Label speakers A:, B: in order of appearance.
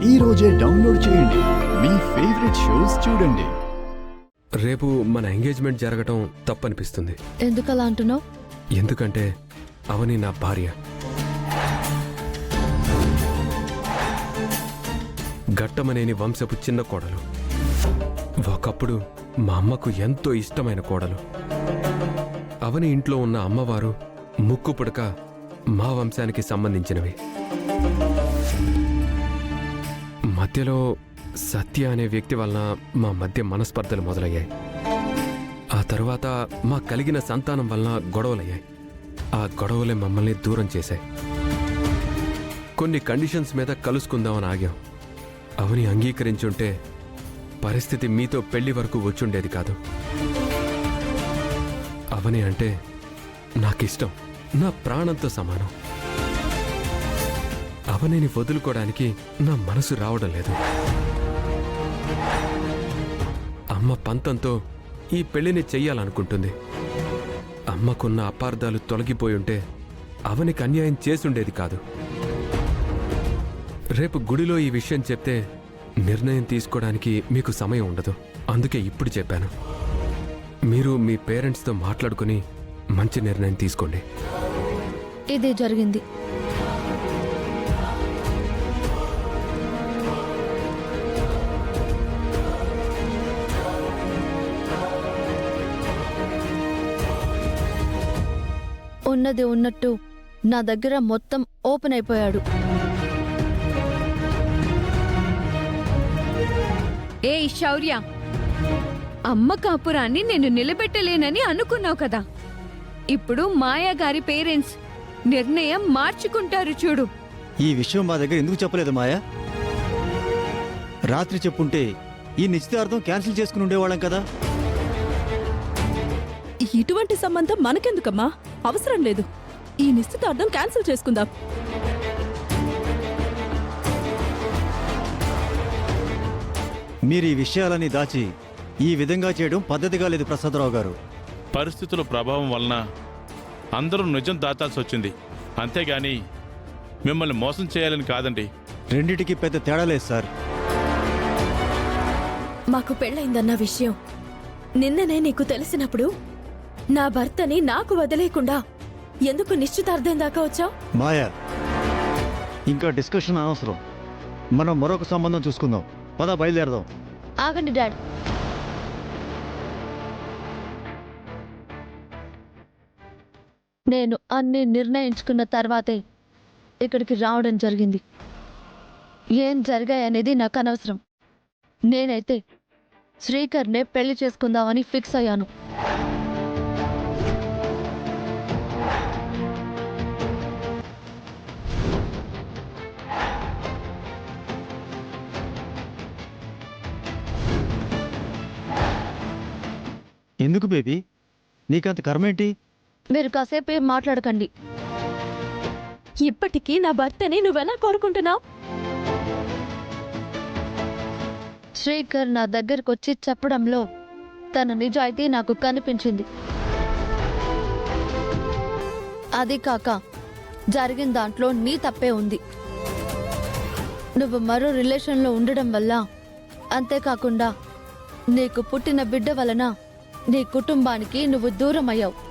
A: ఈ రోజే డౌన్లోడ్ చేయండి. మీ ఫేవరెట్ షోస్ చూడండి.
B: రేపు మన ఎంగేజ్మెంట్ జరగటం తప్పనిపిస్తుంది.
C: ఎందుకలా అంటున్నావు?
B: ఎందుకంటే అవని నా భార్య. ఘట్టమనేని వంశపు చిన్న కోడలు. ఒకప్పుడు మా అమ్మకు ఎంతో ఇష్టమైన కోడలు. అవని ఇంట్లో ఉన్న అమ్మవారు ముక్కు పుడక మా వంశానికి సంబంధించినవి. మధ్యలో సత్య అనే వ్యక్తి వలన మా మధ్య మనస్పర్ధలు మొదలయ్యాయి. ఆ తరువాత మా కలిగిన సంతానం వలన గొడవలయ్యాయి. ఆ గొడవలే మమ్మల్ని దూరం చేశాయి. కొన్ని కండిషన్స్ మీద కలుసుకుందామని ఆగాం. అవని అంగీకరించుంటే పరిస్థితి మీతో పెళ్లి వరకు వచ్చుండేది కాదు. అవని అంటే నాకిష్టం, నా ప్రాణంతో సమానం. అవనిని వదులుకోవడానికి నా మనసు రావడం లేదు. అమ్మ పంతంతో ఈ పెళ్లిని చెయ్యాలనుకుంటుంది. అమ్మకున్న అపార్థాలు తొలగిపోయుంటే అవనికి అన్యాయం చేసుండేది కాదు. రేపు గుడిలో ఈ విషయం చెప్తే నిర్ణయం తీసుకోవడానికి మీకు సమయం ఉండదు. అందుకే ఇప్పుడు చెప్పాను. మీరు మీ పేరెంట్స్తో మాట్లాడుకుని మంచి నిర్ణయం తీసుకోండి.
C: ఇదే జరిగింది. ఉన్నది ఉన్నట్టు నా దగ్గర మొత్తం ఓపెన్ అయిపోయాడు.
D: ఏ శౌర్య, అమ్మ కాపురాన్ని నేను నిలబెట్టలేనని అనుకున్నావు కదా. ఇప్పుడు మాయా గారి పేరెంట్స్ నిర్ణయం మార్చుకుంటారు చూడు.
E: ఈ విషయం మా దగ్గర ఎందుకు చెప్పలేదు మాయా? రాత్రి చెప్పుంటే ఈ నిశ్చితార్థం క్యాన్సిల్ చేసుకుని ఉండేవాళ్ళం కదా.
F: ఇటువంటి సంబంధం మనకెందుకమ్మా? అవసరం లేదు. ఈ నిశ్చితార్థం క్యాన్సిల్ చేసుకుందాం.
E: మీరు ఈ విషయాలని దాచి ఈ విధంగా చేయడం పద్ధతిగా లేదు ప్రసాదరావు గారు.
G: పరిస్థితుల ప్రభావం వలన అందరూ నిజం దాచాల్సి వచ్చింది. అంతేగాని మిమ్మల్ని మోసం చేయాలని కాదండి.
E: రెండిటికి పెద్ద తేడా లేదు సార్.
H: మాకు పెళ్ళైందన్న విషయం నిన్ననే నీకు తెలిసినప్పుడు నా భర్తని నాకు వదిలేకుండా ఎందుకు నిశ్చితార్థం దాకా వచ్చావు?
E: మాయా, ఇంకా డిస్కషన్ అనవసరం. మనం మరొక సంబంధం చూసుకుందాం. పద, బయలుదేరదాం.
C: ఆగండి డాడ్. నేను అన్ని నిర్ణయించుకున్న తర్వాతే ఇక్కడికి రావడం జరిగింది. ఏం జరిగాయనేది నాకు అనవసరం. నేనైతే శ్రీకర్నే పెళ్లి చేసుకుందామని ఫిక్స్ అయ్యాను.
E: ఎందుకు బేబీ, నీకంత కర్మేంటి?
C: మీరు కాసేపు ఏం మాట్లాడకండి.
H: ఇప్పటికీ నా భర్తని నువ్వెలా కోరుకుంటున్నావు?
C: శ్రీకర్ నా దగ్గరకు వచ్చి చెప్పడంలో తన నిజాయితీ నాకు కనిపించింది. అది కాక జరిగిన దాంట్లో నీ తప్పే ఉంది. నువ్వు మరో రిలేషన్లో ఉండడం వల్ల, అంతేకాకుండా నీకు పుట్టిన బిడ్డ వలన నీ కుటుంబానికి నువ్వు దూరం అయ్యావు.